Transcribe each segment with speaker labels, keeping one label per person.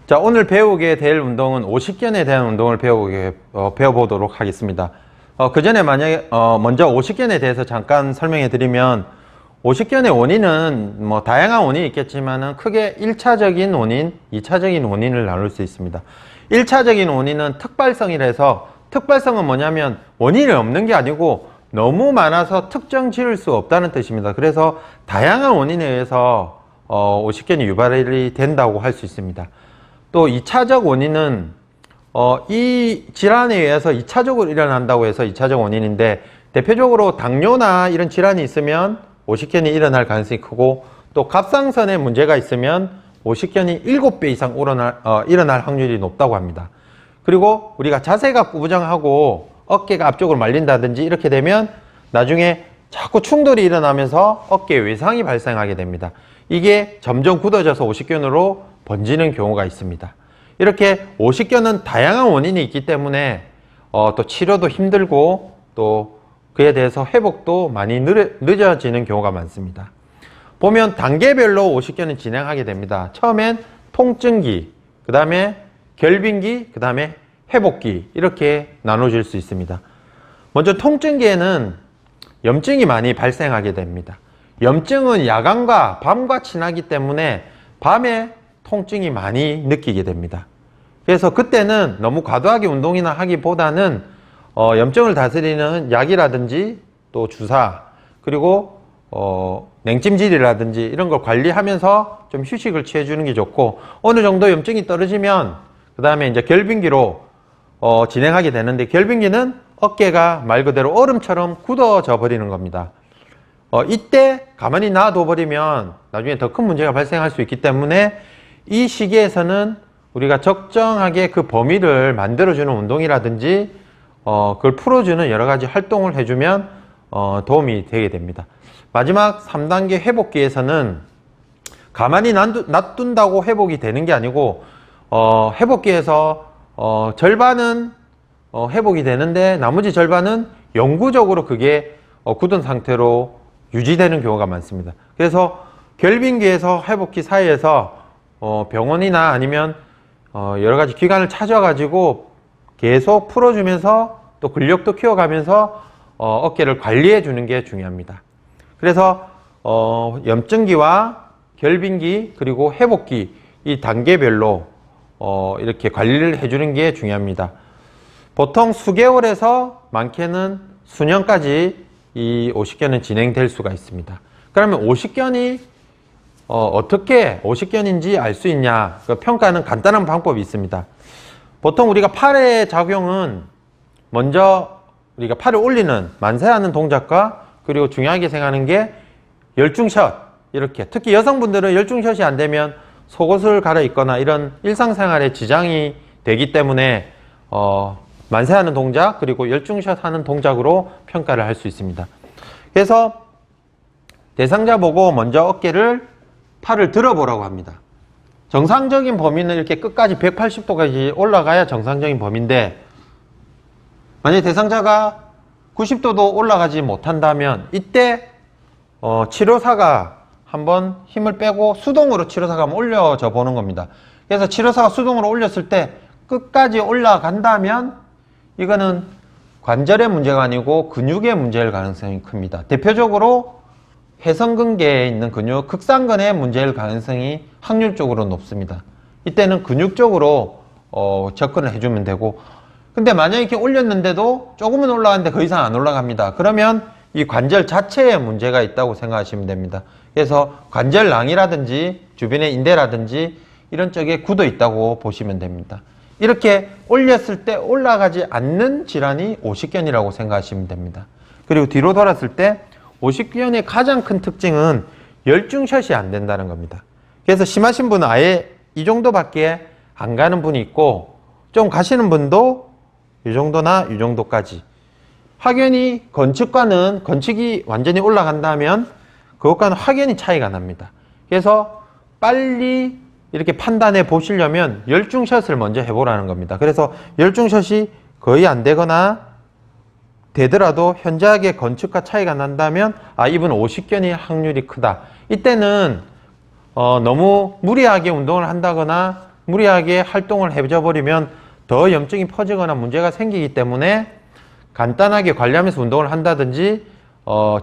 Speaker 1: 자, 오늘 배우게 될 운동은 오십견에 대한 운동을 배워보도록 하겠습니다. 그 전에 먼저 오십견에 대해서 잠깐 설명해 드리면, 오십견의 원인은 다양한 원인이 있겠지만은 크게 1차적인 원인, 2차적인 원인을 나눌 수 있습니다. 1차적인 원인은 특발성이라서, 특발성은 뭐냐면 원인이 없는 게 아니고 너무 많아서 특정 지을 수 없다는 뜻입니다. 그래서 다양한 원인에 의해서 오십견이 유발이 된다고 할 수 있습니다. 또 2차적 원인은 이 질환에 의해서 2차적으로 일어난다고 해서 2차적 원인인데, 대표적으로 당뇨나 이런 질환이 있으면 오십견이 일어날 가능성이 크고, 또 갑상선에 문제가 있으면 오십견이 7배 이상 일어날 확률이 높다고 합니다. 그리고 우리가 자세가 구부정하고 어깨가 앞쪽으로 말린다든지 이렇게 되면 나중에 자꾸 충돌이 일어나면서 어깨 외상이 발생하게 됩니다. 이게 점점 굳어져서 오십견으로 번지는 경우가 있습니다. 이렇게 오십견은 다양한 원인이 있기 때문에 또 치료도 힘들고 또 그에 대해서 회복도 많이 늦어지는 경우가 많습니다. 보면 단계별로 오십견을 진행하게 됩니다. 처음엔 통증기, 그 다음에 결빙기, 그 다음에 회복기, 이렇게 나눠질 수 있습니다. 먼저 통증기에는 염증이 많이 발생하게 됩니다. 염증은 야간과 밤과 친하기 때문에 밤에 통증이 많이 느끼게 됩니다. 그래서 그때는 너무 과도하게 운동이나 하기보다는 염증을 다스리는 약이라든지 또 주사, 그리고 냉찜질이라든지 이런 걸 관리하면서 좀 휴식을 취해주는 게 좋고, 어느 정도 염증이 떨어지면 그 다음에 이제 결빙기로 진행하게 되는데, 결빙기는 어깨가 말 그대로 얼음처럼 굳어져 버리는 겁니다. 이때 가만히 놔둬 버리면 나중에 더 큰 문제가 발생할 수 있기 때문에 이 시기에서는 우리가 적정하게 그 범위를 만들어주는 운동이라든지 그걸 풀어주는 여러 가지 활동을 해주면 도움이 되게 됩니다. 마지막 3단계 회복기에서는 가만히 놔둔다고 회복이 되는 게 아니고, 회복기에서 절반은 회복이 되는데 나머지 절반은 영구적으로 그게 굳은 상태로 유지되는 경우가 많습니다. 그래서 결빙기에서 회복기 사이에서 병원이나 아니면 여러 가지 기관을 찾아가지고 계속 풀어주면서 또 근력도 키워가면서 어깨를 관리해 주는 게 중요합니다. 그래서 염증기와 결빙기 그리고 회복기, 이 단계별로 이렇게 관리를 해주는 게 중요합니다. 보통 수개월에서 많게는 수년까지 이 오십견은 진행될 수가 있습니다. 그러면 오십견이 어떻게 오십견인지 알 수 있냐, 그 평가는 간단한 방법이 있습니다. 보통 우리가 팔의 작용은 먼저 우리가 팔을 올리는 만세하는 동작과, 그리고 중요하게 생각하는 게 열중샷, 이렇게 특히 여성분들은 열중샷이 안 되면 속옷을 갈아입거나 이런 일상생활에 지장이 되기 때문에 만세하는 동작 그리고 열중샷 하는 동작으로 평가를 할 수 있습니다. 그래서 대상자 보고 먼저 팔을 들어보라고 합니다. 정상적인 범위는 이렇게 끝까지 180도까지 올라가야 정상적인 범위인데, 만약에 대상자가 90도도 올라가지 못한다면 이때 치료사가 한번 힘을 빼고 수동으로 치료사가 한번 올려줘 보는 겁니다. 그래서 치료사가 수동으로 올렸을 때 끝까지 올라간다면 이거는 관절의 문제가 아니고 근육의 문제일 가능성이 큽니다. 대표적으로 회성근개에 있는 근육, 극상근의 문제일 가능성이 확률적으로 높습니다. 이때는 근육 쪽으로 접근을 해주면 되고, 근데 만약에 이렇게 올렸는데도 조금은 올라가는데 더 이상 안 올라갑니다. 그러면 이 관절 자체에 문제가 있다고 생각하시면 됩니다. 그래서 관절낭이라든지 주변의 인대라든지 이런 쪽에 굳어 있다고 보시면 됩니다. 이렇게 올렸을 때 올라가지 않는 질환이 오십견이라고 생각하시면 됩니다. 그리고 뒤로 돌았을 때 오십견의 가장 큰 특징은 열중샷이 안 된다는 겁니다. 그래서 심하신 분은 아예 이 정도밖에 안 가는 분이 있고, 좀 가시는 분도 이 정도나 이 정도까지. 확연히 건축이 완전히 올라간다면 그것과는 확연히 차이가 납니다. 그래서 빨리 이렇게 판단해 보시려면 열중샷을 먼저 해보라는 겁니다. 그래서 열중샷이 거의 안 되거나 되더라도 현저하게 건축과 차이가 난다면 이분 오십견일 확률이 크다. 이때는 너무 무리하게 운동을 한다거나 무리하게 활동을 해줘 버리면 더 염증이 퍼지거나 문제가 생기기 때문에 간단하게 관리하면서 운동을 한다든지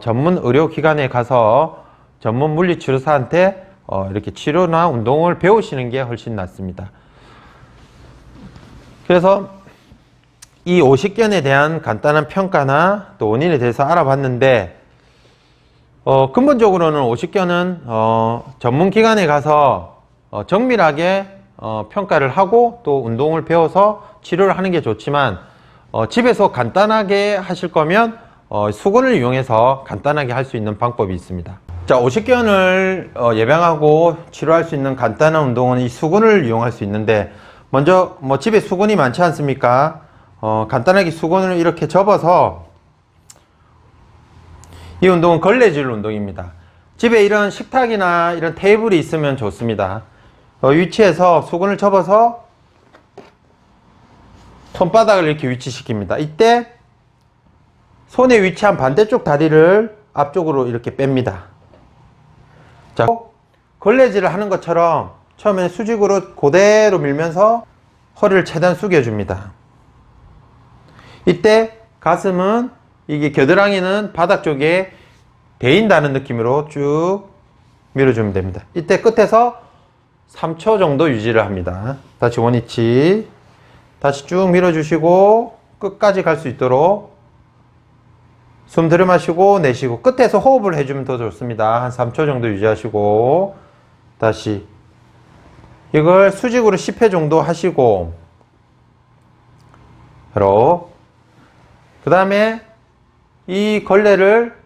Speaker 1: 전문 의료기관에 가서 전문 물리치료사한테 이렇게 치료나 운동을 배우시는 게 훨씬 낫습니다. 그래서 이 오십견에 대한 간단한 평가나 또 원인에 대해서 알아봤는데 근본적으로는 오십견은 전문기관에 가서 정밀하게 평가를 하고 또 운동을 배워서 치료를 하는 게 좋지만 집에서 간단하게 하실 거면 수건을 이용해서 간단하게 할 수 있는 방법이 있습니다. 자, 오십견을 예방하고 치료할 수 있는 간단한 운동은 이 수건을 이용할 수 있는데, 먼저 집에 수건이 많지 않습니까? 간단하게 수건을 이렇게 접어서, 이 운동은 걸레질 운동입니다. 집에 이런 식탁이나 이런 테이블이 있으면 좋습니다. 위치에서 수건을 접어서 손바닥을 이렇게 위치시킵니다. 이때 손에 위치한 반대쪽 다리를 앞쪽으로 이렇게 뺍니다. 자, 걸레질을 하는 것처럼 처음에 수직으로 그대로 밀면서 허리를 최대한 숙여줍니다. 이때 가슴은, 이게 겨드랑이는 바닥 쪽에 대인다는 느낌으로 쭉 밀어주면 됩니다. 이때 끝에서 3초 정도 유지를 합니다. 다시 원위치. 다시 쭉 밀어주시고 끝까지 갈 수 있도록 숨 들이마시고 내쉬고, 끝에서 호흡을 해주면 더 좋습니다. 한 3초 정도 유지하시고 다시 이걸 수직으로 10회 정도 하시고, 그 다음에 이 걸레를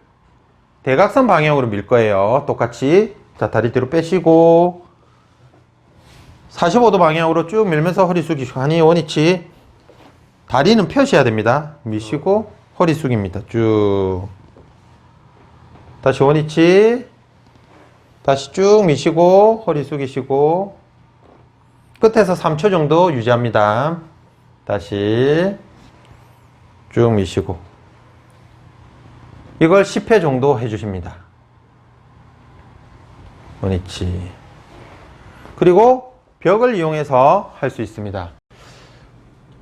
Speaker 1: 대각선 방향으로 밀 거예요. 똑같이. 자, 다리 뒤로 빼시고 45도 방향으로 쭉 밀면서 허리 숙이시고, 하니 원위치. 다리는 펴셔야 됩니다. 미시고 허리 숙입니다. 쭉. 다시 원위치. 다시 쭉 미시고 허리 숙이시고 끝에서 3초 정도 유지합니다. 다시 쭉 미시고, 이걸 10회 정도 해주십니다. 원위치. 그리고 벽을 이용해서 할 수 있습니다.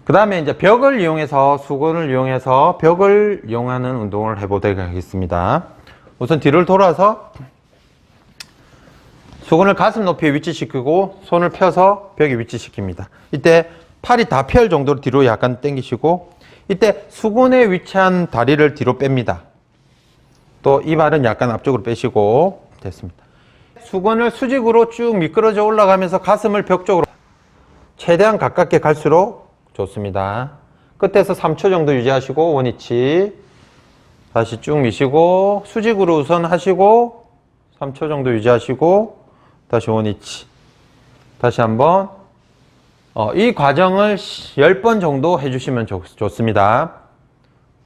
Speaker 1: 그 다음에 이제 벽을 이용해서, 수건을 이용해서 벽을 이용하는 운동을 해보도록 하겠습니다. 우선 뒤를 돌아서 수건을 가슴 높이에 위치시키고 손을 펴서 벽에 위치시킵니다. 이때 팔이 다 펼 정도로 뒤로 약간 당기시고, 이때 수건에 위치한 다리를 뒤로 뺍니다. 또 이 발은 약간 앞쪽으로 빼시고, 됐습니다. 수건을 수직으로 쭉 미끄러져 올라가면서 가슴을 벽 쪽으로 최대한 가깝게 갈수록 좋습니다. 끝에서 3초 정도 유지하시고 원위치. 다시 쭉 미시고 수직으로 우선 하시고 3초 정도 유지하시고 다시 원위치. 다시 한번 이 과정을 10번 정도 해주시면 좋습니다.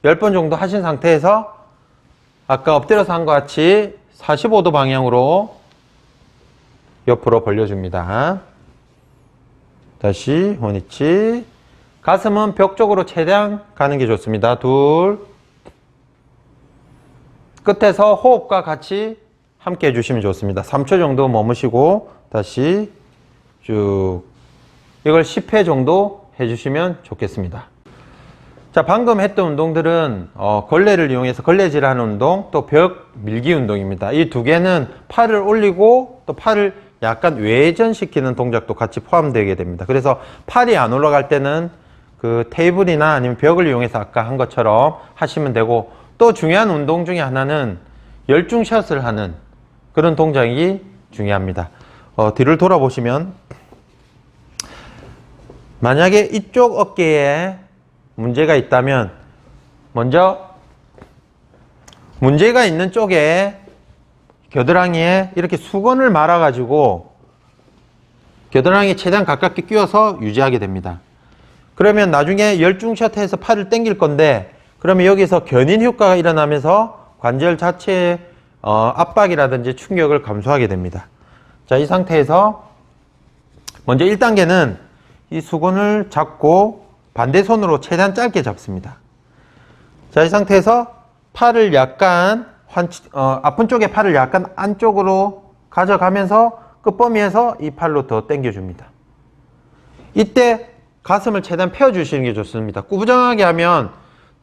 Speaker 1: 10번 정도 하신 상태에서 아까 엎드려서 한 것 같이 45도 방향으로 옆으로 벌려줍니다. 다시 원위치. 가슴은 벽 쪽으로 최대한 가는 게 좋습니다. 둘. 끝에서 호흡과 같이 함께 해주시면 좋습니다. 3초 정도 머무시고 다시 쭉. 이걸 10회 정도 해주시면 좋겠습니다. 자, 방금 했던 운동들은 걸레를 이용해서 걸레질하는 운동, 또 벽 밀기 운동입니다. 이 두 개는 팔을 올리고 또 팔을 약간 외전시키는 동작도 같이 포함되게 됩니다. 그래서 팔이 안 올라갈 때는 그 테이블이나 아니면 벽을 이용해서 아까 한 것처럼 하시면 되고, 또 중요한 운동 중에 하나는 열중샷을 하는 그런 동작이 중요합니다. 뒤를 돌아보시면 만약에 이쪽 어깨에 문제가 있다면 먼저 문제가 있는 쪽에 겨드랑이에 이렇게 수건을 말아 가지고 겨드랑이에 최대한 가깝게 끼워서 유지하게 됩니다. 그러면 나중에 열중샷 해서 팔을 당길 건데, 그러면 여기서 견인 효과가 일어나면서 관절 자체의 압박이라든지 충격을 감소하게 됩니다. 자, 이 상태에서 먼저 1단계는 이 수건을 잡고 반대 손으로 최대한 짧게 잡습니다. 자, 이 상태에서 팔을 약간 아픈 쪽에 팔을 약간 안쪽으로 가져가면서 끝범위에서 이 팔로 더 당겨줍니다. 이때 가슴을 최대한 펴주시는 게 좋습니다. 꾸부정하게 하면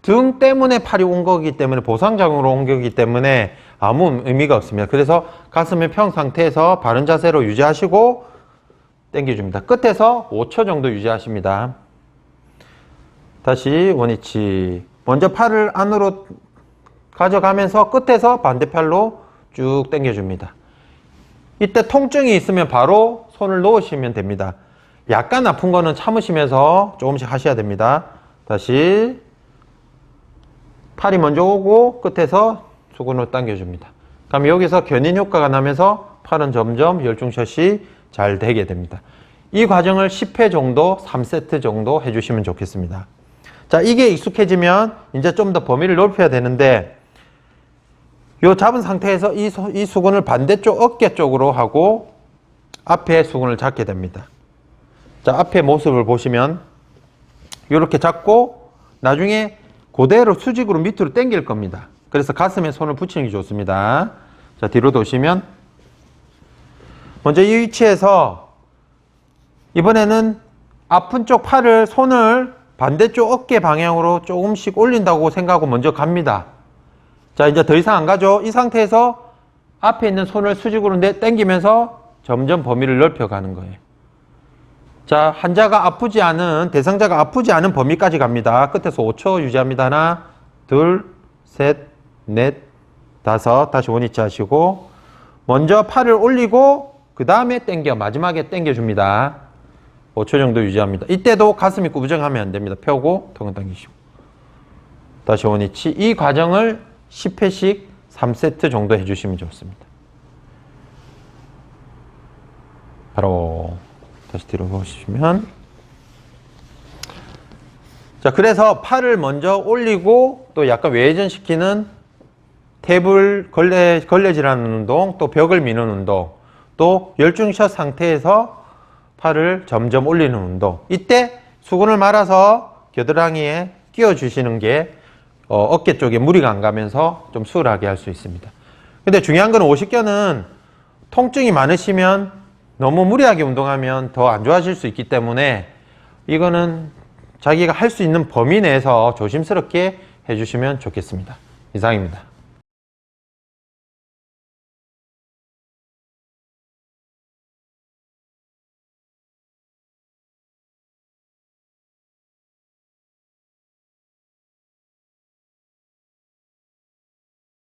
Speaker 1: 등 때문에 팔이 온 거기 때문에 보상작용으로 온 거기 때문에 아무 의미가 없습니다. 그래서 가슴을 펴은 상태에서 바른 자세로 유지하시고 당겨줍니다. 끝에서 5초 정도 유지하십니다. 다시 원위치. 먼저 팔을 안으로 가져가면서 끝에서 반대팔로 쭉 당겨줍니다. 이때 통증이 있으면 바로 손을 놓으시면 됩니다. 약간 아픈 거는 참으시면서 조금씩 하셔야 됩니다. 다시 팔이 먼저 오고 끝에서 수근으로 당겨줍니다. 그럼 여기서 견인 효과가 나면서 팔은 점점 열중샷이 잘 되게 됩니다. 이 과정을 10회 정도, 3세트 정도 해주시면 좋겠습니다. 자, 이게 익숙해지면 이제 좀 더 범위를 넓혀야 되는데 요 잡은 상태에서 이 수근을 반대쪽 어깨 쪽으로 하고 앞에 수근을 잡게 됩니다. 자, 앞에 모습을 보시면 이렇게 잡고 나중에 그대로 수직으로 밑으로 당길 겁니다. 그래서 가슴에 손을 붙이는 게 좋습니다. 자, 뒤로 도시면 먼저 이 위치에서 이번에는 아픈 쪽 팔을 손을 반대쪽 어깨 방향으로 조금씩 올린다고 생각하고 먼저 갑니다. 자, 이제 더 이상 안 가죠. 이 상태에서 앞에 있는 손을 수직으로 당기면서 점점 범위를 넓혀가는 거예요. 자, 환자가 아프지 않은, 대상자가 아프지 않은 범위까지 갑니다. 끝에서 5초 유지합니다. 하나, 둘, 셋, 넷, 다섯. 다시 원위치 하시고 먼저 팔을 올리고 그 다음에 당겨, 마지막에 당겨줍니다. 5초 정도 유지합니다. 이때도 가슴이 구부정하면 안 됩니다. 펴고 턱은 당기시고 다시 원위치. 이 과정을 10회씩 3세트 정도 해주시면 좋습니다. 바로 다시 뒤로 보시면 자, 그래서 팔을 먼저 올리고 또 약간 외전시키는 탭을 걸레질하는 운동, 또 벽을 미는 운동, 또 열중샷 상태에서 팔을 점점 올리는 운동. 이때 수근을 말아서 겨드랑이에 끼워 주시는 게 어깨 쪽에 무리가 안 가면서 좀 수월하게 할 수 있습니다. 근데 중요한 건 오십견은 통증이 많으시면 너무 무리하게 운동하면 더 안 좋아질 수 있기 때문에 이거는 자기가 할 수 있는 범위 내에서 조심스럽게 해주시면 좋겠습니다. 이상입니다.